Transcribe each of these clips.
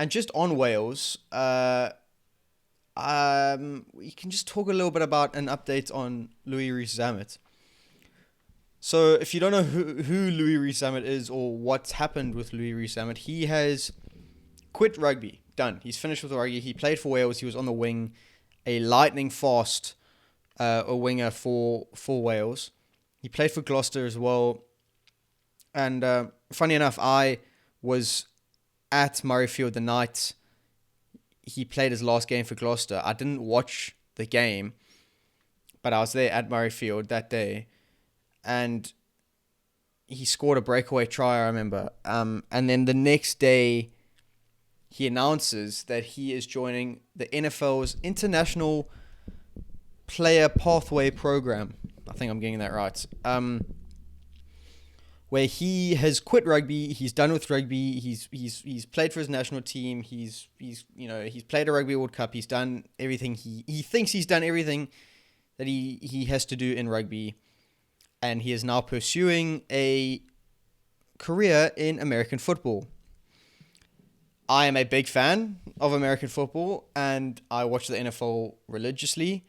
And just on Wales, we can just talk a little bit about an update on Louis Rees-Zammit. So, if you don't know who Louis Rees-Zammit is or what's happened with Louis Rees-Zammit, he has quit rugby. Done. He's finished with rugby. He played for Wales. He was on the wing, a lightning fast a winger for Wales. He played for Gloucester as well. And funny enough, I was at Murrayfield the night he played his last game for Gloucester. I didn't watch the game, but I was there at Murrayfield that day, and he scored a breakaway try, I remember. And then the next day, he announces that he is joining the NFL's International Player Pathway Program. I think I'm getting that right. Where he has quit rugby, he's done with rugby. He's played for his national team. He's played a Rugby World Cup. He's done everything. He thinks he's done everything that he has to do in rugby, and he is now pursuing a career in American football. I am a big fan of American football, and I watch the NFL religiously.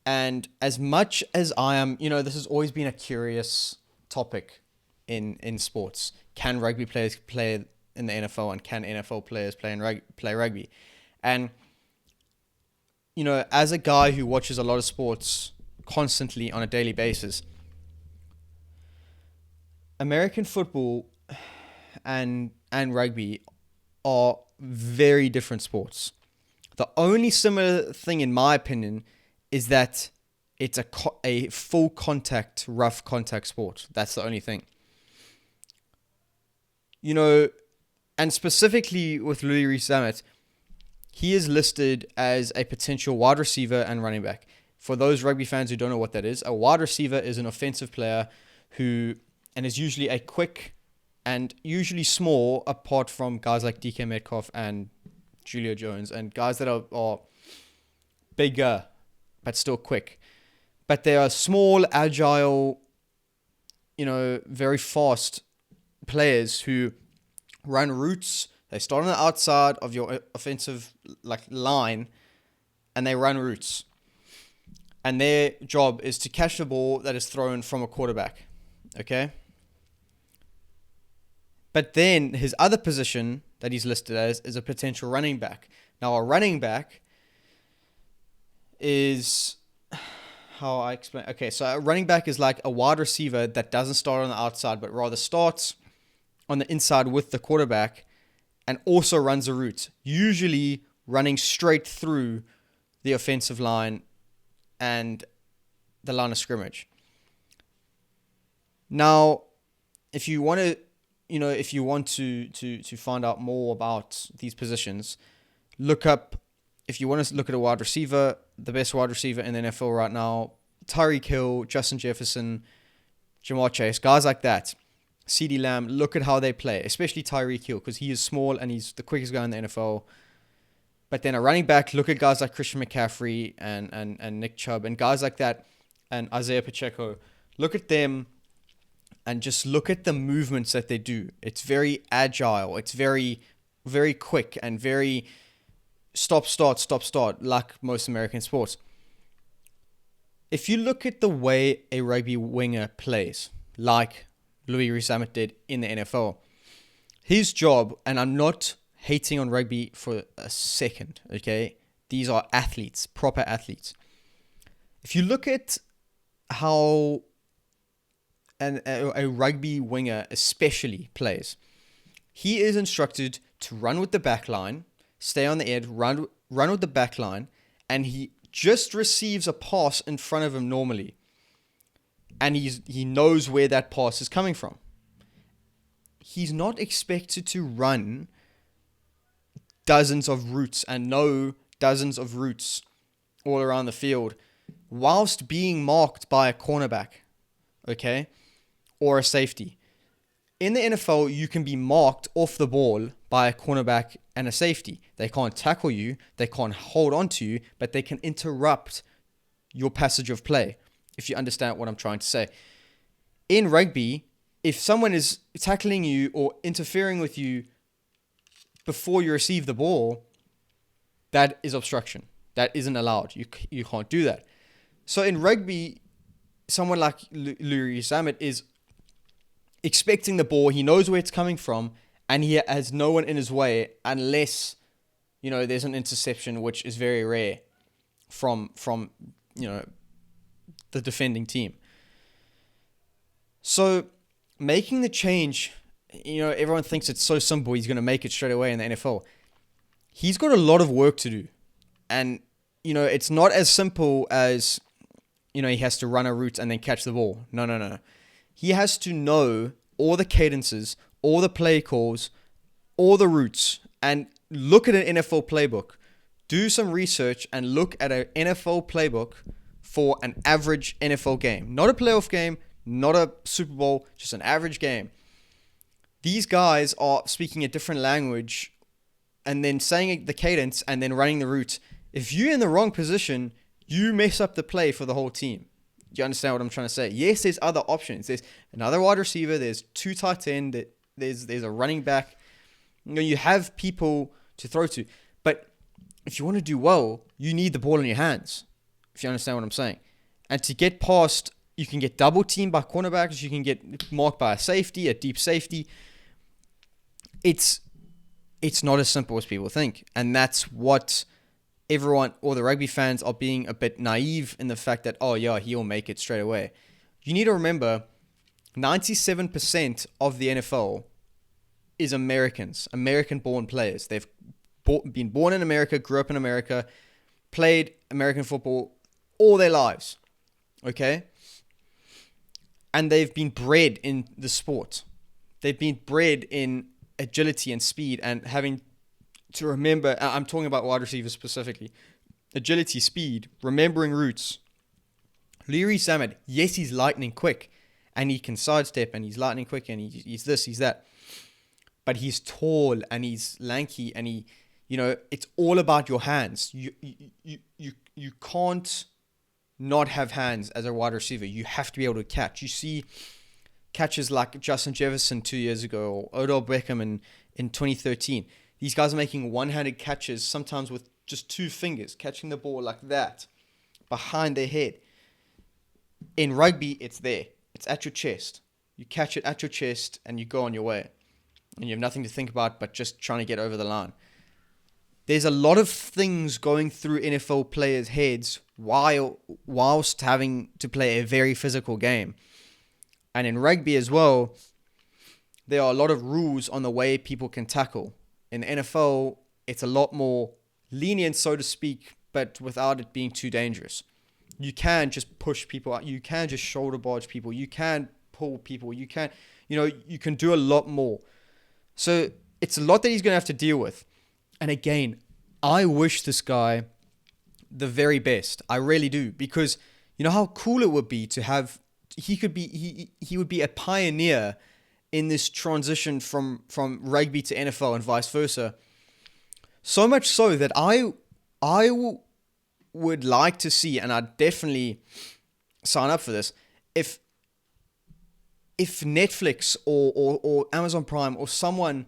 And as much as I am, this has always been a curious topic in sports. Can rugby players play in the NFL, and can NFL players play rugby? And, as a guy who watches a lot of sports constantly on a daily basis, American football and rugby are very different sports. The only similar thing, in my opinion, is that it's a full contact, rough contact sport. That's the only thing. And specifically with Louis Rees-Zammit, he is listed as a potential wide receiver and running back. For those rugby fans who don't know what that is, a wide receiver is an offensive player and is usually a quick and usually small, apart from guys like DK Metcalf and Julio Jones, and guys that are bigger but still quick. But they are small, agile, very fast players who run routes. They start on the outside of your offensive line, and they run routes. And their job is to catch the ball that is thrown from a quarterback. Okay? But then his other position that he's listed as is a potential running back. Now, a running back is how I explain. Okay, so a running back is like a wide receiver that doesn't start on the outside, but rather starts on the inside with the quarterback and also runs a route, usually running straight through the offensive line and the line of scrimmage. Now, if you want to find out more about these positions, if you want to look at a wide receiver, the best wide receiver in the NFL right now, Tyreek Hill, Justin Jefferson, Jamar Chase, guys like that, CeeDee Lamb, look at how they play, especially Tyreek Hill, because he is small and he's the quickest guy in the NFL. But then a running back, look at guys like Christian McCaffrey and Nick Chubb and guys like that, and Isaiah Pacheco. Look at them and just look at the movements that they do. It's very agile. It's very, very quick and very stop, start, like most American sports. If you look at the way a rugby winger plays, like Louis Rees-Zammit did in the NFL, his job, and I'm not hating on rugby for a second, okay? These are athletes, proper athletes. If you look at how a rugby winger especially plays, he is instructed to run with the back line, stay on the edge, run with the back line, and he just receives a pass in front of him normally. And he knows where that pass is coming from. He's not expected to run dozens of routes and know dozens of routes all around the field whilst being marked by a cornerback, okay, or a safety. In the NFL, you can be marked off the ball by a cornerback and a safety. They can't tackle you, they can't hold on to you, but they can interrupt your passage of play, if you understand what I'm trying to say. In rugby, if someone is tackling you or interfering with you before you receive the ball, that is obstruction. That isn't allowed. You can't do that. So in rugby, someone like Rees-Zammit is expecting the ball. He knows where it's coming from, and he has no one in his way unless, there's an interception, which is very rare from the defending team. So making the change, everyone thinks it's so simple. He's going to make it straight away in the NFL. He's got a lot of work to do. And, it's not as simple as, he has to run a route and then catch the ball. No. He has to know all the cadences, all the play calls, all the routes, and look at an NFL playbook. Do some research and look at an NFL playbook for an average NFL game. Not a playoff game, not a Super Bowl, just an average game. These guys are speaking a different language and then saying the cadence and then running the route. If you're in the wrong position, you mess up the play for the whole team. Do you understand what I'm trying to say? Yes, there's other options. There's another wide receiver. There's two tight end. There's a running back. You have people to throw to. But if you want to do well, you need the ball in your hands, if you understand what I'm saying. And to get past, you can get double teamed by cornerbacks. You can get marked by a safety, a deep safety. It's not as simple as people think. And that's what everyone, or the rugby fans, are being a bit naive in the fact that, he'll make it straight away. You need to remember, 97% of the NFL is Americans, American-born players. They've been born in America, grew up in America, played American football all their lives, okay? And they've been bred in the sport. They've been bred in agility and speed and having to remember, I'm talking about wide receivers specifically, agility, speed, remembering routes. Rees-Zammit, yes, he's lightning quick, and he can sidestep, and he's lightning quick, and he's this, he's that. But he's tall, and he's lanky, and it's all about your hands. You can't not have hands as a wide receiver. You have to be able to catch. You see catches like Justin Jefferson 2 years ago, or Odell Beckham in 2013. These guys are making one-handed catches, sometimes with just two fingers, catching the ball like that, behind their head. In rugby, it's there. It's at your chest. You catch it at your chest, and you go on your way. And you have nothing to think about but just trying to get over the line. There's a lot of things going through NFL players' heads whilst having to play a very physical game. And in rugby as well, there are a lot of rules on the way people can tackle. In the NFL, it's a lot more lenient, so to speak, but without it being too dangerous. You can just push people out. You can just shoulder barge people. You can pull people. You can do a lot more. So it's a lot that he's going to have to deal with. And again, I wish this guy the very best. I really do. Because you know how cool it would be to have, he would be a pioneer in this transition from rugby to NFL and vice versa. So much so that I would like to see, and I'd definitely sign up for this, if Netflix or Amazon Prime or someone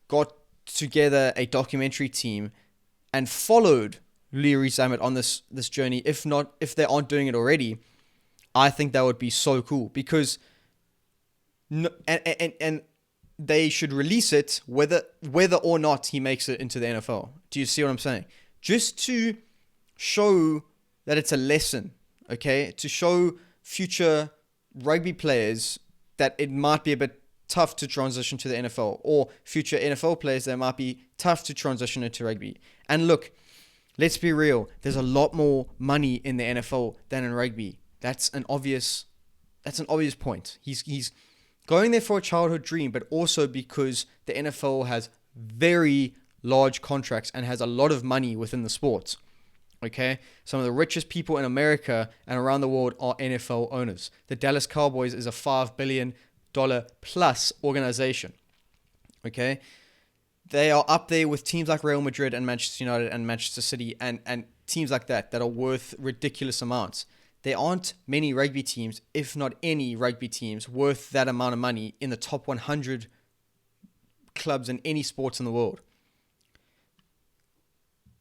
got together a documentary team and followed Rees-Zammit on this journey, if they aren't doing it already, I think that would be so cool, because and they should release it whether or not he makes it into the NFL. Do you see what I'm saying? Just to show that it's a lesson, okay? To show future rugby players that it might be a bit tough to transition to the NFL, or future NFL players that it might be tough to transition into rugby. And look, let's be real. There's a lot more money in the NFL than in rugby. That's an obvious point. He's going there for a childhood dream, but also because the NFL has very large contracts and has a lot of money within the sport. Okay? Some of the richest people in America and around the world are NFL owners. The Dallas Cowboys is a $5 billion plus organization. Okay? They are up there with teams like Real Madrid and Manchester United and Manchester City and teams like that are worth ridiculous amounts. There aren't many rugby teams, if not any rugby teams, worth that amount of money in the top 100 clubs in any sports in the world.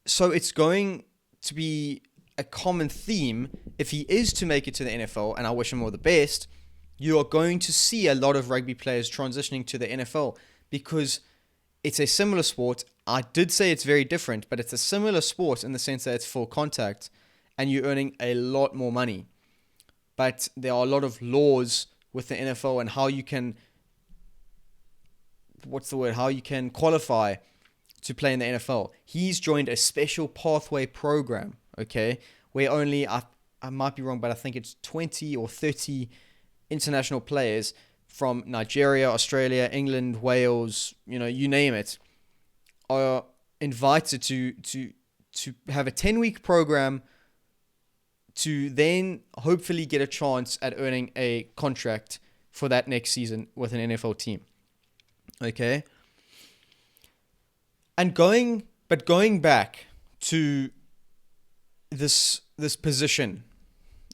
So it's going to be a common theme if he is to make it to the NFL, and I wish him all the best. You are going to see a lot of rugby players transitioning to the NFL because it's a similar sport. I did say it's very different, but it's a similar sport in the sense that it's full contact and you're earning a lot more money. But there are a lot of laws with the NFL and how you can, how you can qualify to play in the NFL. He's joined a special pathway program, okay, where only, I might be wrong, but I think it's 20 or 30 international players from Nigeria, Australia, England, Wales, you name it, are invited to have a 10-week program to then hopefully get a chance at earning a contract for that next season with an NFL team. Okay? And going back to this position,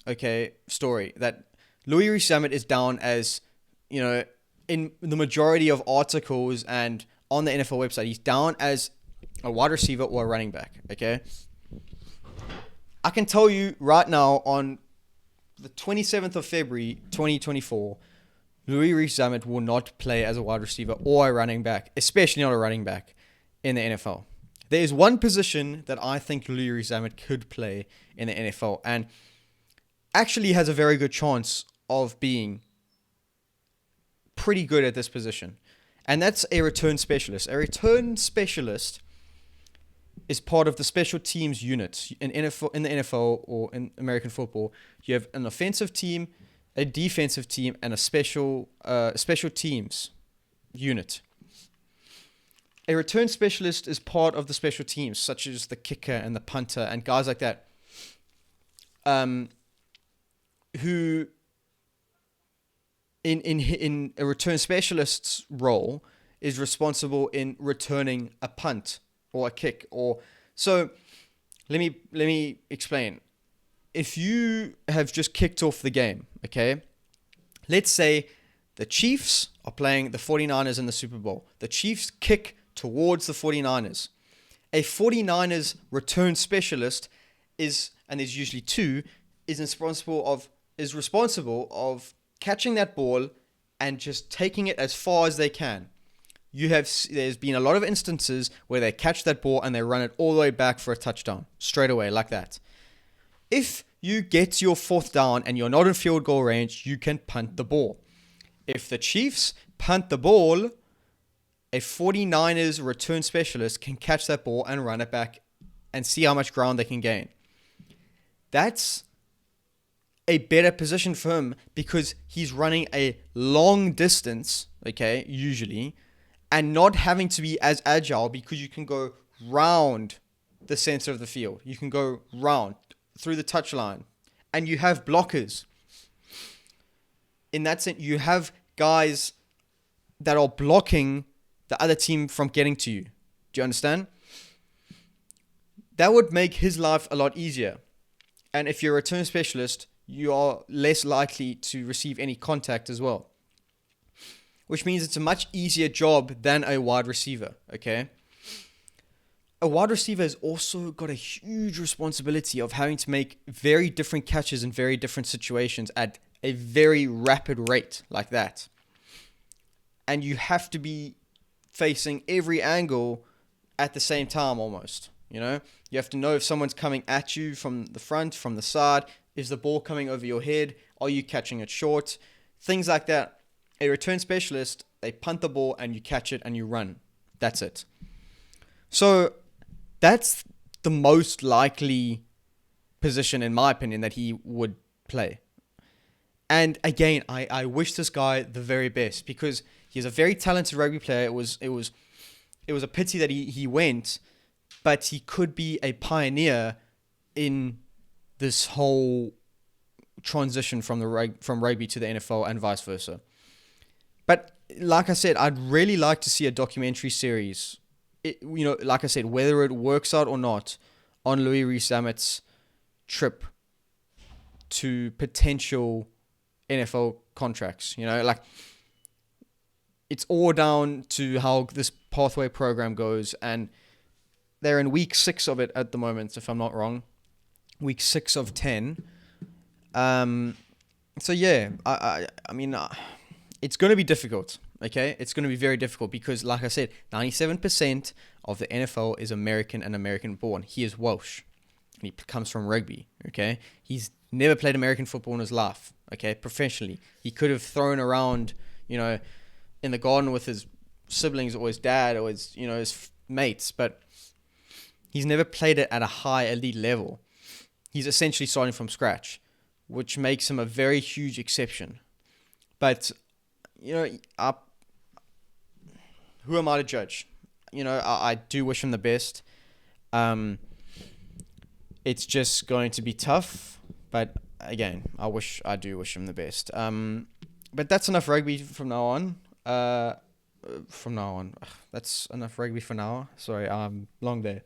okay, story that Louis Rees-Zammit is down as, in the majority of articles and on the NFL website, he's down as a wide receiver or a running back, okay? I can tell you right now on the 27th of February, 2024, Louis Rees-Zammit will not play as a wide receiver or a running back, especially not a running back in the NFL. There is one position that I think Louis Rees-Zammit could play in the NFL and actually has a very good chance of being pretty good at this position. And that's a return specialist. A return specialist is part of the special teams unit in the NFL or in American football. You have an offensive team, a defensive team, and a special teams unit. A return specialist is part of the special teams, such as the kicker and the punter and guys like that, who in a return specialist's role is responsible in returning a punt or a kick. So let me explain. If you have just kicked off the game, okay, let's say the Chiefs are playing the 49ers in the Super Bowl. The Chiefs kick towards the 49ers. A 49ers return specialist is, and there's usually two, is responsible of catching that ball and just taking it as far as they can. There's been a lot of instances where they catch that ball and they run it all the way back for a touchdown, straight away, like that. If you get to your fourth down and you're not in field goal range, you can punt the ball. If the Chiefs punt the ball, a 49ers return specialist can catch that ball and run it back and see how much ground they can gain. That's a better position for him because he's running a long distance, okay, usually, and not having to be as agile because you can go round the center of the field. You can go round through the touchline, and you have blockers. In that sense, you have guys that are blocking the other team from getting to you. Do you understand? That would make his life a lot easier. And if you're a return specialist, you are less likely to receive any contact as well. Which means it's a much easier job than a wide receiver, okay? A wide receiver has also got a huge responsibility of having to make very different catches in very different situations at a very rapid rate like that. And you have to be facing every angle at the same time almost, You have to know if someone's coming at you from the front, from the side. Is the ball coming over your head? Are you catching it short? Things like that. A return specialist, they punt the ball and you catch it and you run. That's it. So that's the most likely position, in my opinion, that he would play. And again, I wish this guy the very best because he's a very talented rugby player. It was a pity that he went, but he could be a pioneer in this whole transition from rugby to the NFL and vice versa. But like I said, I'd really like to see a documentary series. Like I said, whether it works out or not, on Louis Rees-Zammit's trip to potential NFL contracts. It's all down to how this pathway program goes, and they're in week 6 of it at the moment, if I'm not wrong. Week 6 of 10. So yeah, I mean, it's going to be difficult. Okay, it's going to be very difficult because, like I said, 97% of the NFL is American and American born. He is Welsh, and he comes from rugby. Okay, he's never played American football in his life. Okay, professionally, he could have thrown around, in the garden with his siblings or his dad or his mates, but he's never played it at a high elite level. He's essentially starting from scratch, which makes him a very huge exception. But who am I to judge? I do wish him the best. It's just going to be tough, but again, I do wish him the best. But that's enough rugby from now on. That's enough rugby for now. Sorry, long day.